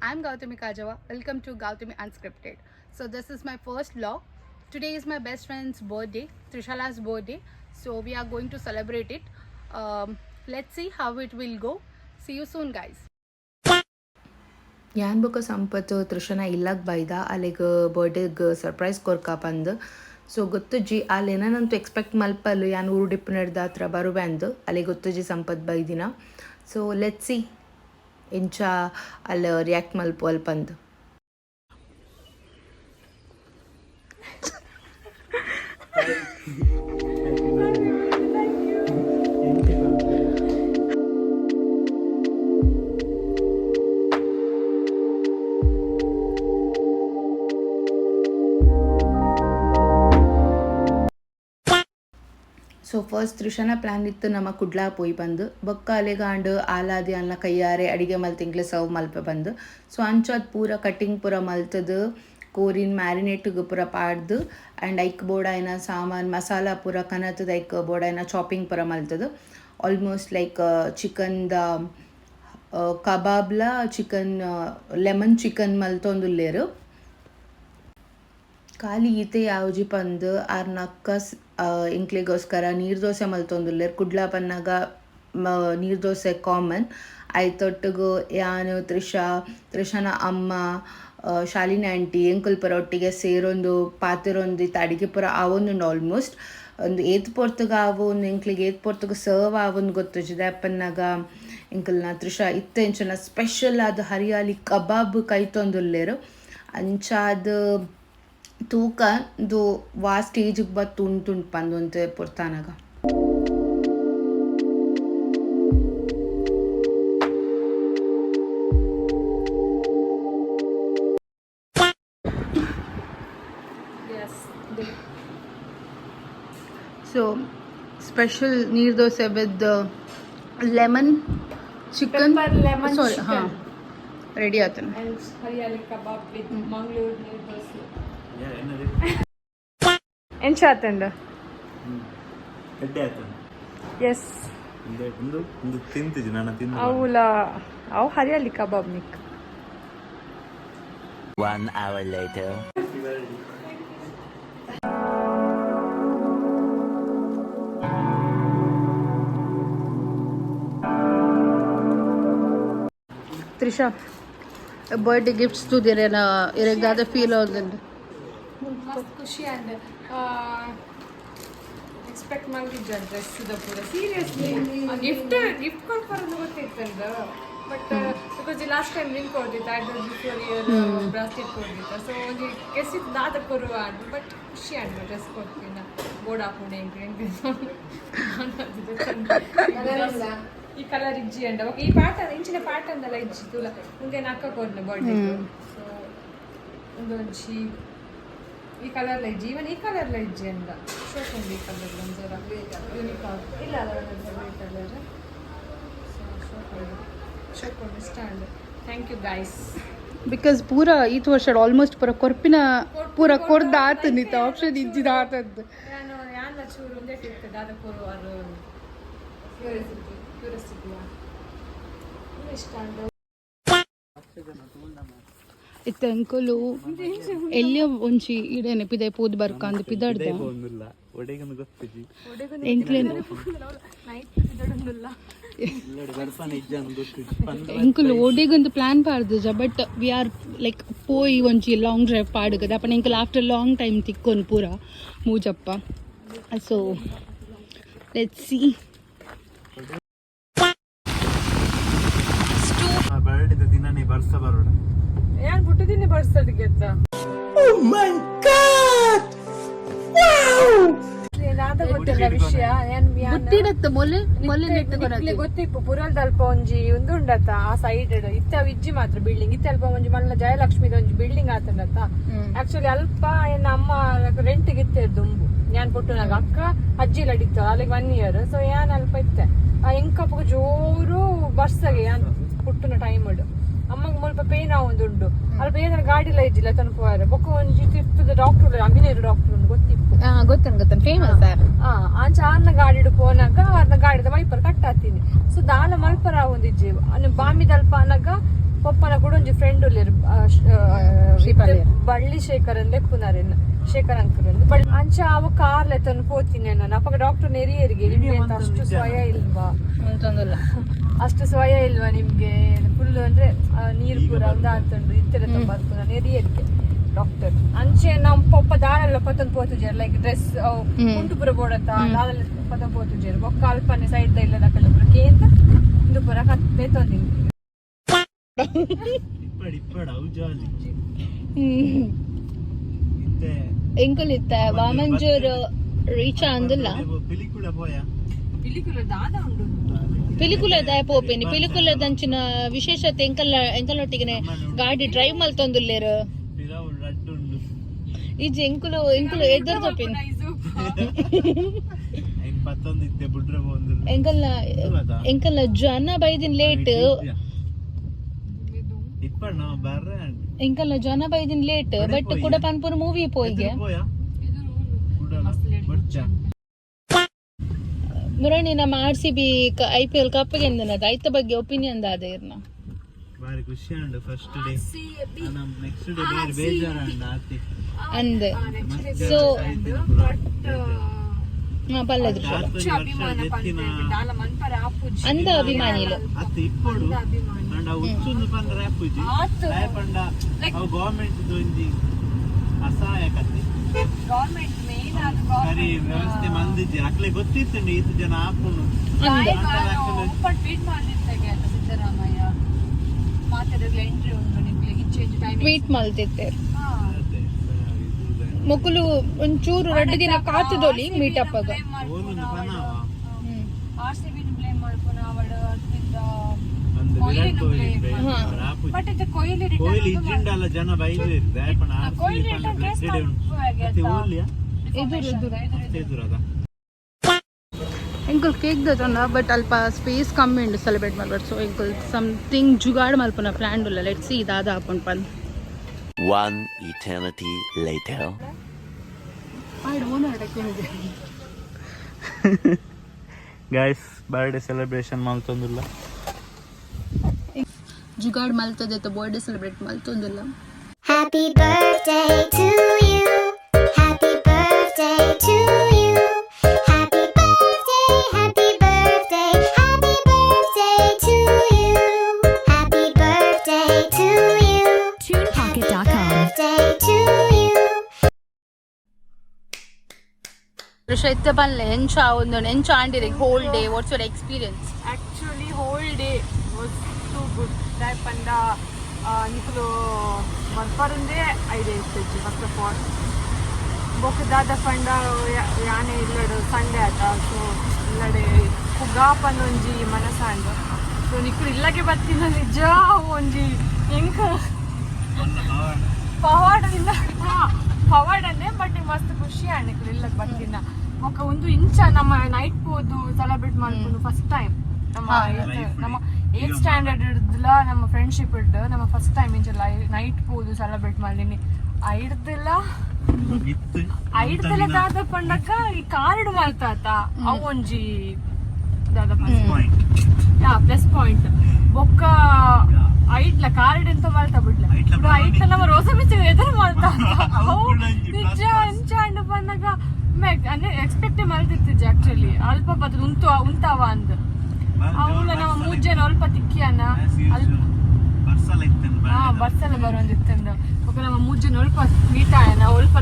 I'm Gautami Kajava. Welcome to Gautami Unscripted. So this is my first vlog. Today is my best friend's birthday, Trishala's birthday. So we are going to celebrate it. Let's see how it will go. See you soon, guys. ಯಾನ್ ಬೊಕ ಸಂಪತ್ ತೃಷನ ಇಲ್ಲಗ್ ಬೈದ ಅಲ್ಲಿಗೆ ಬರ್ಡೇಗೆ surprise ಕೊರ್ಕ ಬಂದು so ಗೊತ್ತುಜ್ಜಿ ಅಲ್ಲಿ ಏನಂತೂ expect ಮಲ್ಪಲ್ಲು ಯಾನ್ ಊರು drip ನಡೆದ ಹತ್ರ ಬರುವೆ ಅಂದು ಅಲ್ಲಿ ಗೊತ್ತುಜ್ಜಿ ಸಂಪತ್ ಬೈದಿನ ಸೊ ಲೆಟ್ ಸಿ ಇಂಚ ಅಲ್ಲಿ ರಿಯಾಕ್ಟ್ ಮಲ್ಪು ಅಲ್ಪಂದು ಸೊ ಫಸ್ಟ್ ತ್ರಿಷನ ಪ್ಲ್ಯಾನ್ ಇತ್ತು ನಮ್ಮ ಕುಡ್ಲಾ ಪೋಯಿ ಬಂದು ಬೊಕ್ಕ ಅಲೆಗಾಂಡು ಆಲಾದಿ ಅನ್ನ ಕೈಯಾರೆ ಅಡಿಗೆ ಮಲ್ತಿಂಗ್ಲೆ ಸರ್ವ್ ಮಲ್ಪೆ ಬಂದು ಸೊ ಅಂಚದು ಪೂರ ಕಟ್ಟಿಂಗ್ ಪೂರ ಮಲ್ತದು ಕೋರಿನ ಮ್ಯಾರಿನೇಟ್ಗೆ ಪೂರ ಪಾಡ್ದು ಆ್ಯಂಡ್ ಐಕ್ ಬೋಡಾಯಿನ ಸಾಮಾನು ಮಸಾಲ ಪೂರ ಕನತದ ಐಕ್ ಬೋಡಾಯಿನ ಚಾಪಿಂಗ್ ಪೂರ ಮಲ್ತದು ಆಲ್ಮೋಸ್ಟ್ ಲೈಕ್ ಚಿಕನ್ದ ಕಬಾಬ್ಲ ಚಿಕನ್ ಲೆಮನ್ ಚಿಕನ್ ಮಲ್ತೊಂದುಲ್ಲೇರು ಖಾಲಿ ಈತೆ ಯಾವ್ಜಿ ಪಂದು ಆರ್ ನಕ್ಕಸ್ ಇಂಕ್ಲಿಗೋಸ್ಕರ ನೀರು ದೋಸೆ ಮಲ್ತೊಂದುಲ್ಲೇರು ಕುಡ್ಲಾ ಪನ್ನಾಗ ನೀರು ದೋಸೆ ಕಾಮನ್ ಐತೊಟ್ಟಿಗೂ ಯಾನು ತ್ರಿಷನ ಅಮ್ಮ ಶಾಲಿನಿ ಆಂಟಿ ಎಂಕುಲ್ ಪುರ ಒಟ್ಟಿಗೆ ಸೇರೊಂದು ಪಾತಿರೊಂದು ಇತ್ತು ಅಡಿಗೆ ಪುರ ಆವೊಂದುಂಡು ಆಲ್ಮೋಸ್ಟ್ ಒಂದು ಏತ್ ಪೊರ್ತುಗ ಆವೊಂದು ಎಂಕ್ಲಿಗೆ ಏತ್ ಪೊರ್ತುಗ ಸರ್ವ್ ಆವೊಂದು ಗೊತ್ತುಜ್ಜಿದೆ ಅಪ್ಪನ್ನಾಗ ಎಂಕಲ್ನ ತ್ರಿಷ ಇತ್ತೆ ಇಂಚನ ಸ್ಪೆಷಲ್ ಆದ ಹರಿಯಾಲಿ ಕಬಾಬ್ ಕೈತೊಂದುಲ್ಲೇರು ಅಂಚಾದ ತೂಕ ಇದು ವಾ ಸ್ಟೇಜಿಗೆ ಬತ್ತು ತುಂಟು ಪಂದು ಪುರ್ತಾನಾಗ So special neer dosa with lemon chicken. Lemon Sorry, chicken. Ready aatan. And Haryali kebab with Mangalore neer dosa. ಎಂಚ ಆತಂಡ ಎಸ್ ಅವಳ ಅವು ಹರಿಯಾಲಿ ಕಬಾಬ್ Nick 1 hour later. Trisha, birthday gifts to direna iregada feel ಆಗುಂಡು ಮಸ್ತ್ ಖುಷಿ ಅಂಡ್ ಎಕ್ಸ್ಪೆಕ್ಟ್ ಮಾಡಿದ್ದ dress ಪೂರ seriously gift ಕೊಡ್ಬಾರ್ದು ಗೊತ್ತಿತ್ತಂದ but because last time ring ಕೊಡ್ದಿತ್ತು I don't before year bracelet ಕೊಡ್ದಿತ್ತು ಸೊ ಒಂದು ಕೆಸಿತ್ ದಾದ ಕೊರುವ ಅಂಡ್ ಬಟ್ ಖುಷಿ ಅಂಡ್ ಡ್ರೆಸ್ ಕೊಡ್ತೀನಿ ಬೋರ್ಡ್ ಹಾಕೊಂಡು ಈ ಕಲರ್ ಇಜ್ಜಿ ಅಂಡ ಈ ಪ್ಯಾಟರ್ನ್ ಇಂಚಿನ ಪ್ಯಾಟರ್ನ್ ಎಲ್ಲ ಇಜ್ಜಿ ತುಲ ಮುಂದೆ ನಾಕ ಕೊಡ್ನ ಬರ್ಡೇ ಸೊ ಒಂದು ಒಂಚಿ ಈ ಕಲರ್ಲ ಇಜ್ಜಿ ಇವನ್ ಈ ಕಲರ್ಲ ಇಜ್ಜಿ ಅಂದ ಶೋಕೊಂಡು ಈ ಕಲರ್ ಒಂದರ ಯೂನಿಫಾರ್ಮ್ ಇಲ್ಲ ಈ ಕಲರ್ ಶೋಕೊಂಡು stand thank you guys because ಪೂರ ಈತ್ ವರ್ಷ ಆಲ್ಮೋಸ್ಟ್ ಪೂರ ಕೊರ್ಪಿನ ಪೂರ ಕೊರ್ದ ಆತ ನಿತ ಆಪ್ಷನ್ ಇಜ್ಜಿದ ಆತದ್ದು ನಾನು ಯಾನ ಚೂರು ಒಂದೇ ತಿರ್ತದೆ ಅದ ಕೊರುವಾರು ಕ್ಯೂರಿಯಾಸಿಟಿ ಇಷ್ಟ ಅಂದ ಇತ್ತ ಅಂಕಲು ಎಲ್ಲಿಯ ಒಂಚಿ ಇಡೆ ನೆಪಿದೆ ಪೂದ್ ಬರ್ಕಾಂದ್ ಪಿದಾಡ್ದ ಎಂಕುಲು ಓಡೆಗೊಂದು ಪ್ಲಾನ್ ಪಾಡ್ದಜ ಬಟ್ ವಿ ಆರ್ ಲೈಕ್ ಪೋಯಿ ಒಂಚಿ ಲಾಂಗ್ ಡ್ರೈವ್ ಪಾಡುಗದ ಅಪ್ಪನ ಎಂಕಲ್ ಆಫ್ಟರ್ ಲಾಂಗ್ ಟೈಮ್ ತಿಕ್ಕೊಂಡು ಪೂರ ಮೂಜಪ್ಪ ಸೊ ಲೆಟ್ಸ್ ಸಿ ಬರ್ಡೇದ ದಿನನೇ ಬರ್ಸ ಬರೋಣ ಯಾನ್ ಬಿಟ್ಟಿದ್ದೀನಿ ಬರ್ಸೋದಕ್ಕೆ ಅಂತ ಗೊತ್ತಿಲ್ಲ ವಿಷಯ ಗೊತ್ತಿಪ್ಪು ಪುರಲ್ದ ಅಲ್ಪ ಒಂಜಿ ಒಂದು ಉಂಡತ್ತ ಆ ಸೈಡ್ ಇತ್ತ ವಿಜ್ಜಿ ಮಾತ್ರ ಬಿಲ್ಡಿಂಗ್ ಇತ್ತ ಅಲ್ಪ ಒಂಜಿ ಮಲ್ಲ ಜಯಲಕ್ಷ್ಮಿದ ಒಂಜಿ ಬಿಲ್ಡಿಂಗ್ ಆತಂಡತ್ತ ಆಕ್ಚುಲಿ ಅಲ್ಪ ಏನ ಅಮ್ಮ ರೆಂಟ್ಗೆ ಇತ್ತೆ ದುಂಬು ಯಾನ್ ಪುಟ್ಟನಾಗ ಅಕ್ಕ ಅಜ್ಜಿ ಲಡಿತ್ತ ಅಲ್ಲಿಗೆ 1 year ಸೊ ಯಾನ್ ಅಲ್ಪ ಇತ್ತೆ ಆ ಎಂಕಪ್ಪ ಜೋರು ಬರ್ಸಗೆ ಯಾನ್ ಪುಟ್ಟನ ಟೈಮ್ ಅಮ್ಮಗ್ ಮುಲ್ಪ ಪೇನ್ ಆವೊಂದುಂಡು ಅಲ್ಪ ಏನಾರ ಗಾಡಿ ಎಲ್ಲ ಇಜ್ಜಿಲ್ಲ ತನಕ ಬೊಕ್ಕ ಒಂಜಿ ತಿರ್ತದ ಡಾಕ್ಟರ್ ಅಮಿನೇರ್ ಡಾಕ್ಟರ್ ಉಂಡು ಗೊತ್ತಿಪ್ಪು ಫೇಮಸ್ ಆಂಚ ಆರ್ನ ಗಾಡಿ ಪೋನಾಗ ಆರ್ನ ಗಾಡಿದ ವೈಪರ್ ಕಟ್ಟಾತೀನಿ ಸೊ ದಾಲ ಮಲ್ಪರ ಒಂದಿಜ್ಜಿ ಬಾಮಿದಲ್ಪ ಅನಗ ಪಪ್ಪನ ಕೂಡ ಒಂಜಿ ಫ್ರೆಂಡ್ ಉಲ್ಲೇರು ಬಳ್ಳಿ ಶೇಖರ್ ಅಂದ್ ಲೆಕ್ಕುನಾರೆನ್ ಶೇಖರ್ ಅಂಕಲ್ ಬಟ್ ಅಂಚ ಅವ ಕಾರ್ ಲೆತ್ತನ್ನು ಪೋತೀನಿ ನಾನು ಅಪ್ಪ ಡಾಕ್ಟರ್ ನೆರಿಯರಿಗೆ ನಿಮ್ಗೆ ಅಂತ ಅಷ್ಟು ಸ್ವಯ ಇಲ್ವಾ ಅಂತಂದಲ್ಲ ಅಷ್ಟು ಸ್ವಯ ಇಲ್ವಾ ನಿಮ್ಗೆ ಫುಲ್ ಅಂದ್ರೆ ನೀರು ಪೂರ ಅಂದ ಅಂತಂದು ಇತ್ತೆಲ್ಲ ಬರ್ತು ನಾನು ನೆರಿಯರಿಗೆ ಡಾಕ್ಟರ್ ಅಂಚೆ ನಮ್ಮ ಪಪ್ಪ ದಾಳೆಲ್ಲ ಪತ್ತೊಂದು ಪೋತುಜೇರು ಲೈಕ್ ಡ್ರೆಸ್ ಕುಂಟು ಪುರ ಬೋಡತ್ತ ದಾಳೆಲ್ಲ ಪತ್ತೊಂದು ಪೋತುಜೇರು ಬೊಕ್ಕ ಅಲ್ಪನೆ ಸೈಡ್ ಇಲ್ಲ ದಕ್ಕಲ್ಲ ಪುರಕ್ಕೆ ಅಂತ ಇಂದು ಪುರ ಕತ್ತೆ ತಂದಿನಿ ಎಂಕಲ್ ಇತ್ತ ವಾಮಂಜೂರು ರೀಚ್ ಅಂದಿಲ್ಲ ಪಿಲಿಕುಲದ ಪೋಪೆನಿ ಪಿಲಿಕುಲದಂಚಿನ ವಿಶೇಷತೆ ಎಂಕಲೊಟ್ಟಿಗೆ ಗಾಡಿ ಡ್ರೈವ್ ಮಲ್ತೊಂದುಲ್ಲೇರು ಈಜ್ ಎಂಕುಲು ಎದುರು ತಪ್ಪಿನ ಎಂಕಲ್ಲ ಜನ ಬೈದಿನ್ ಲೇಟ್ ಎಂಕಲ್ಲ ಜನ ಬೈದಿನ್ ಲೇಟ್ ಬಟ್ ಕೂಡ ಪನ್ಪುರ ಮೂವಿ ಪೋಯಿಗೆ ಮುರಣಿ ನಮ್ಮ RCB IPL ಕಪ್ಪಿಗೆ ಎಂದನದ ಐತ ಬಗ್ಗೆ ಒಪಿನಿಯನ್ ದಾದ ಇರ್ನ ಬಾರಿ ಖುಷಿ ಉಂಡು ಫಸ್ಟ್ ಡೇ ನೆಕ್ಸ್ಟ್ ಡೇ ಬಾರಿ ಬೇಜಾರಂಡ ಆತಿ ಅಂದೆ ಸೊ ಪಲ್ಲದ್ರು ಅಂದ ಅಭಿಮಾನಿಲು ಅತ್ತ ಇಪ್ಪಡು ಅಂಡ ಉಚ್ಚುಂದು ಪಂಡ ರಾಪುಜಿ ಪಂಡ ಅವು ಗವರ್ನಮೆಂಟ್ ದೊಂಜಿ ಅಸಹಾಯಕತೆ ಗವರ್ನಮೆಂಟ್ ಮೇನ್ ಸರಿ ವ್ಯವಸ್ಥೆ ಮಂದಿದ್ದೆ ಅಕ್ಲೆ ಗೊತ್ತಿತ್ತು ಈತು ಜನ ಆಪುನು ಟ್ವೀಟ್ ಮಾಡಿರ್ತಾರೆ ಸಿದ್ದರಾಮಯ್ಯ ಮಾತಾಡೋದು ಎಂಟ್ರಿ ಉಂಟು ನಿಮ್ಗೆ ಚೇಂಜ್ ಟೈಮ್ ಟ್ವೀಟ್ ಮಲ್ತಿತ್ತೆ ಮೊಕುಲು ಒಂಚೂರು 2 ದಿನ ಕಾತುದೊಲಿ ಮೀಟಪ್ ಆಗ RCB ಬ್ಲೇಮ್ ಮಾಡ್ಕೊನ ಅವಳ ಅದ್ರಿಂದ ಬಟ್ ಇದು ಕೊಹ್ಲಿ ಇಜ್ಜಿಂಡಲ್ಲ ಜನ ಬೈದಿರಿ ದಯಪಣ ಎಂಕಲ್ ಕೇಕ್ ದೊಂಡ ಬಟ್ ಅಲ್ಪ ಸ್ಪೇಸ್ ಕಮ್ಮಿ ಉಂಡು ಸೆಲೆಬ್ರೇಟ್ ಮಾಡ್ಬಾರ್ದು ಸೊ ಎಂಕಲ್ ಸಮಥಿಂಗ್ ಜುಗಾಡ್ ಮಲ್ಪನ ಪ್ಲಾನ್ ಉಲ್ಲ ಲೆಟ್ ಸಿ ದಾದ ಹಾಕೊಂಡು ಬಂದು One eternity later. Guys birthday celebration ಮಾಡ್ತಂದಿಲ್ಲ ಜುಗಾಡ್ ಮಲ್ತದೆ ಬರ್ಡೇ ಸೆಲೆಬ್ರೇಟ್ ಮಲ್ತೊಂದಿಲ್ಲ Happy birthday to you. Happy birthday to you. Happy birthday, happy birthday, happy birthday to you. Happy birthday to you. TunePocket.com. Birthday to you. Shaitya ಬನ್ಲೆ ಎಂಚ ಒಂದು ಎಂಚ ಆಂಡಿರಿ whole day what's your experience actually whole day was too good type and nikulu ಬರ್ಪರುಂದೇ idea ಇತ್ತು first of all ಬೊಕ್ಕದಾದ ಪಂಡ ಯಾನೆ ಇಲ್ಲಡು ಸಂಡೆ ಆತ ಸೊ ಇಲ್ಲಡೆ ಕುಗ್ಗಾಪನ್ ಒಂಜಿ ಮನಸ್ಸಾಂಡ್ ಸೊ ನಿಕ್ಕುಲು ಇಲ್ಲಗೆ ಬರ್ತಿನ ನಿಜ ಒಂಜಿ ಎಂಕ ಪವಾಡದಿಂದ ಪವಾಡನ್ನೇ ಬಟ್ ಮಸ್ತ್ ಖುಷಿ ಆಣಿಕ್ಲು ಇಲ್ಲಗೆ ಬರ್ತಿನ ಬೊಕ್ಕ ಒಂದು ಇಂಚ ನಮ್ಮ ನೈಟ್ ಪೋದು ಸೆಲೆಬ್ರೇಟ್ ಮಾಡ್ಕೊಂಡು ಫಸ್ಟ್ ಟೈಮ್ ನಮ್ಮ 8th ಸ್ಟ್ಯಾಂಡರ್ಡ್ ಇಡ್ದಿಲ್ಲ ನಮ್ಮ ಫ್ರೆಂಡ್ಶಿಪ್ ಇಡ್ದು ನಮ್ಮ ಫಸ್ಟ್ ಟೈಮ್ ಇಂಚಲ್ಲ ನೈಟ್ ಪೋದು ಸೆಲೆಬ್ರೇಟ್ ಮಾಡಿನಿ ಐಡ್ದಿಲ್ಲ ದಾದ ಪಂಡಕ್ಕ ಈ ಕಾರ್ಡ್ ಮಲ್ತಾತ ಅವು ಒಂಜಿ ದಾದ ಪ್ಲಸ್ ಪಾಯಿಂಟ್ ಬೊಕ್ಕ ಐಟ್ಲ ಕಾರ್ಡ್ ಎಂತ ಮಲ್ತಾ ಬಿಡ್ಲ ಐಟ್ಲ ನಮ್ಮ ರೋಸ ಮಿಚ್ಚ ಎದುರು ಮಲ್ತಾ ನಿಜ ಎಂಚ ಅಂಡು ಬಂದಾಗ ಎಕ್ಸ್ಪೆಕ್ಟ್ ಮಲ್ತಿರ್ತಿದ್ದೆ ಆಕ್ಚುಲಿ ಅಲ್ಪ ಬದ್ ಉಂತಾವ ಅಂದ್ ಅವಳ ನಮ್ಮ ಮೂಜನ ಅಲ್ಪ ತಿಕ್ಕಿಯನ್ನ ಬಸ್ಸಲ್ಲಿ ಬರೋಂದಿತ್ತಂದ ನಮ್ಮ ಮೂಜನ ಅಲ್ಪ ಮೀಟ್ ಆಯನ ಅಲ್ಪ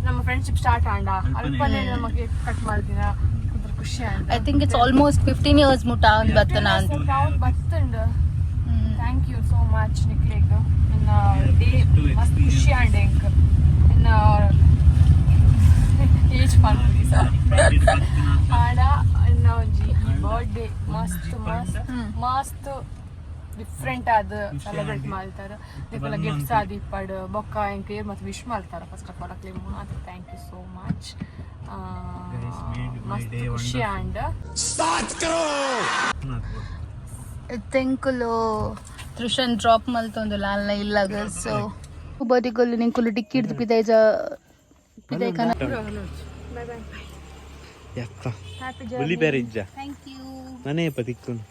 ನಮ್ಮ ಫ್ರೆಂಡ್ಶಿಪ್ ಸ್ಟಾರ್ಟ್ ಆಂಡ ಅಲ್ಪನೇ ನಮಗೆ ಕಟ್ ಮಾಡ್ದಿನ ಖುಷಿ and I think it's almost 15 years ಮುಟ ಅಂತ ಬರ್ತನ ಅಂತ ಬರ್ತಂಡ ಥ್ಯಾಂಕ್ ಯು ಸೋ ಮಚ್ ನಿಕ್ಲೇಗ್ ಇನ್ನ ಡೇ ಮಸ್ತ್ ಖುಷಿ ಆಂಡ ಎಂಕ್ ಇನ್ನ ಏಜ್ ಮಾಡ್ತೀವಿ ಸಾರಿ ಆಡ ಇನ್ನ ಒಂಜಿ ಬರ್ಡೇ ಮಸ್ತ್ ಡಿಫ್ರೆಂಟ್ ಆದ ಸೆಲೆಬ್ರೇಟ್ ಮಾಡ್ತಾರ ಇದಕ್ಕೆಲ್ಲ ಗಿಫ್ಟ್ಸ್ ಆದ ಇಪ್ಪಡು ಬೊಕ್ಕ ಎಂಕ್ ಮತ್ತೆ ವಿಶ್ ಮಾಡ್ತಾರ ಫಸ್ಟ್ ಆಫ್ ಆಲ್ ಅಕ್ಲಿ ಮಾತ್ರ ಥ್ಯಾಂಕ್ ಯು ಸೋ ಮಚ್ ಮಸ್ತ್ ಖುಷಿ ಆಂಡ್ ತೆಂಕುಲು ತೃಷನ್ ಡ್ರಾಪ್ ಮಲ್ತೊಂದುಲ್ಲ ಅಲ್ಲ ಇಲ್ಲಾಗ ಸೊ ಬದಿಗೊಲ್ಲು ನಿಂಕುಲು ಡಿಕ್ಕಿ ಹಿಡ್ದು ಪಿದೈಜ ಪಿದೈಕನ ಬೈ ಬೈ ಯಪ್ಪ ಹ್ಯಾಪಿ ಬುಲಿ ಬೇರೆ ಇಜ್ಜ ಥ್ಯಾಂಕ್ ಯು ನನೇ ಪತಿಕ್ಕುನು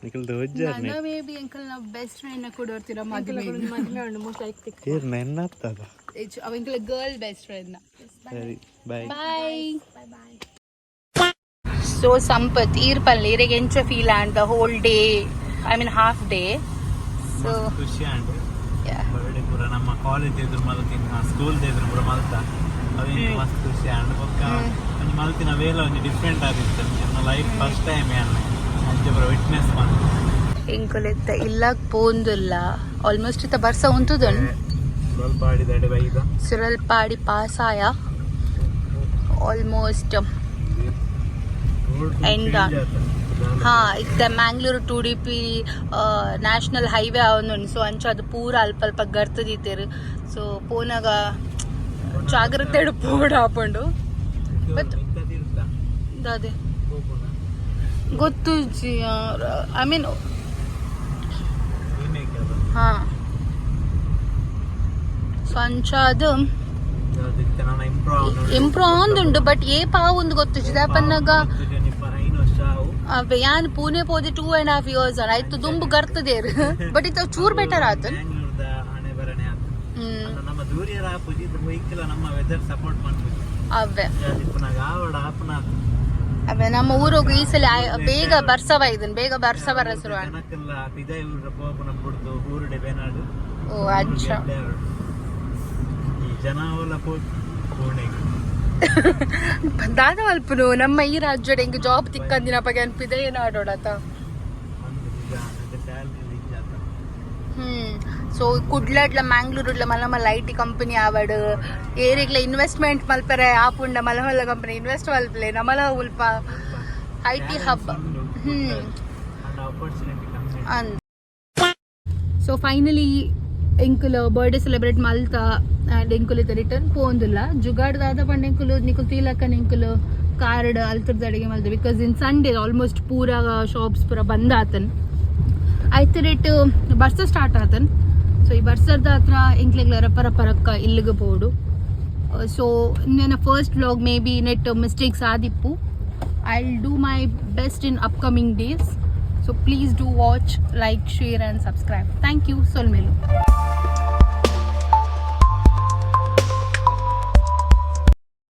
ನಿಖಲ್ ದೊಜ್ಜಾರ್ ನನ್ನ ಮೇ ಬಿ ಅಂಕಲ್ ನಾವು ಬೆಸ್ಟ್ ಫ್ರೆಂಡ್ ಕೊಡೋರ್ತೀರ ಮದುವೆ ಮದುವೆ ಉಂಡು ಮೋಸ್ಟ್ ಐತಿಕ್ ಏರ್ ನೆನ್ನತ್ತದ ಅವಂಕಲ್ ಗರ್ಲ್ ಬೆಸ್ಟ್ ಫ್ರೆಂಡ್ ಸರಿ ಬಾಯ್ ಬಾಯ್ ಸೊ ಸಂಪತ್ ಈರ್ಪಲ್ಲಿ ಇರಿಗೆ ಎಂಚ feel and the whole day I mean half day so ಖುಷಿ ಆಂಡ್ ಬರ್ಡೇ ಪೂರ ನಮ್ಮ ಕಾಲೇಜ್ ಎದುರು ಮಲ್ತಿನ ಸ್ಕೂಲ್ ಎದುರು ಪೂರ ಮಲ್ತ ಅವೇನು ಮಸ್ತ್ ಖುಷಿ ಆಂಡ್ ಬೊಕ್ಕ ಒಂಜಿ ಮಲ್ತಿನ ವೇಲ ಒಂಜಿ ಡಿಫ್ರೆಂಟ್ ಆಗಿತ್ತು ನನ್ನ ಲೈಫ್ ಫಸ್ಟ್ ಟೈಮ್ ಅನ್ನ ಅಂಚೆ ಪೂರ ವಿಟ್ನೆಸ್ ಮಾಡ್ತು ಎಂಕುಲೆತ್ತ ಇಲ್ಲಾಗ್ ಪೋಂದುಲ್ಲ ಆಲ್ಮೋಸ್ಟ್ ಇತ್ತ ಬರ್ಸ ಉಂತುದನ್ ಸ್ವಲ್ಪ ಆಡಿದಾಡೆ ಬೈದ ಸುರಲ್ಪಾಡಿ ಪಾಸಾಯ ಆಲ್ಮೋಸ್ಟ್ ಎಂಡ್ ಹಾ ಇತ್ತ ಮ್ಯಾಂಗ್ಳೂರು TDP ನ್ಯಾಷನಲ್ ಹೈವೇ ಅವನು ಸೊ ಅಂಚ ಅದು ಪೂರ ಅಲ್ಪ ಅಲ್ಪ ಗರ್ತದಿತ್ತೇರು ಸೊ ಪೋನಾಗ ಜಾಗ್ರತೆ ಪೋಡ ಹಾಕೊಂಡು ಅದೇ ಗೊತ್ತು ಐ ಮೀನ್ ಹಾ ಸೊ ಅಂಚ ಅದು ಇಂಪ್ರೂವ್ ಆಂದುಂಡು ಬಟ್ ಏ ಪಾವೊಂದು ಗೊತ್ತು ಚಿದಾಪನ್ನಾಗ ಅವೆ ಯಾನ್ ಪೂನೆ ಪೋದೆ 2.5 years ಆಯ್ತು ದುಂಬು ಗರ್ತದೇರು ಬಟ್ ಇತ್ತ ಚೂರ್ ಬೆಟರ್ ಆತ ಅವೆ ನಮ್ಮ ಊರೋಗ ಈ ಸಲ ಬೇಗ ಬರ್ಸವ ಇದನ್ ಬೇಗ ಬರ್ಸವ ರಸರು ಓ ಅಚ್ಚ ದಾದ ಅಲ್ಪನು ನಮ್ಮ ಈ ರಾಜ್ಯದ ಹೆಂಗೆ ಜಾಬ್ ತಿಕ್ಕಂದಿನ ಬಗ್ಗೆ ಅನ್ಪಿದೆ ಏನು ಆಡೋಡತ ಸೊ ಕುಡ್ಲಡ್ಲ ಮ್ಯಾಂಗ್ಳೂರ್ಲ ಮಲಮಲ್ಲ IT ಕಂಪನಿ ಆವಡ್ ಏರಿಗ್ಲ ಇನ್ವೆಸ್ಟ್ಮೆಂಟ್ ಮಲ್ಪರೆ ಆಪುಂಡ ಮಲಮಲ್ಲ ಕಂಪನಿ ಇನ್ವೆಸ್ಟ್ ಮಲ್ಪಲೆ ನಮಲ ಉಲ್ಪ IT ಹಬ್ ಸೊ ಫೈನಲಿ ಎಂಕುಲು ಬರ್ಡೇ ಸೆಲೆಬ್ರೇಟ್ ಮಲ್ತಾ ಆ್ಯಂಡ್ ಎಂಕುಲು ರಿಟರ್ನ್ ಪೋಂದುಲ್ಲ ಜುಗಾಡ್ದಾದ ಪಂಡ ಎಂಕುಲು ನಿಕುಲು ತೀಲಕ್ಕನ ಎಂಕುಲು ಕಾರ್ಡ್ ಅಲ್ತರ್ದ ಅಡಿಗೆ ಮಲ್ತು ಬಿಕಾಸ್ ಇನ್ ಸಂಡೇ ಆಲ್ಮೋಸ್ಟ್ ಪೂರ ಶಾಪ್ಸ್ ಪೂರ ಬಂದ್ ಆತನ್ ಆಯ್ತು ರೇಟ್ ಬರ್ಸ ಸ್ಟಾರ್ಟ್ ಆತನ್ ಸೊ ಈ ಬರ್ಸದ ಹತ್ರ ಎಂಕ್ಲೆಗ್ಲ ರಪ್ಪರಕ್ಕ ಇಲ್ಲಿಗೆ ಪೋಡು ಸೊ ನನ್ನ ಫಸ್ಟ್ ವ್ಲಾಗ್ ಮೇ ಬಿ ನೆಟ್ ಮಿಸ್ಟೇಕ್ಸ್ ಆದಿಪ್ಪು I will do my best in upcoming days so please do watch like share and subscribe thank you ಸೊಲ್ಮೇಲು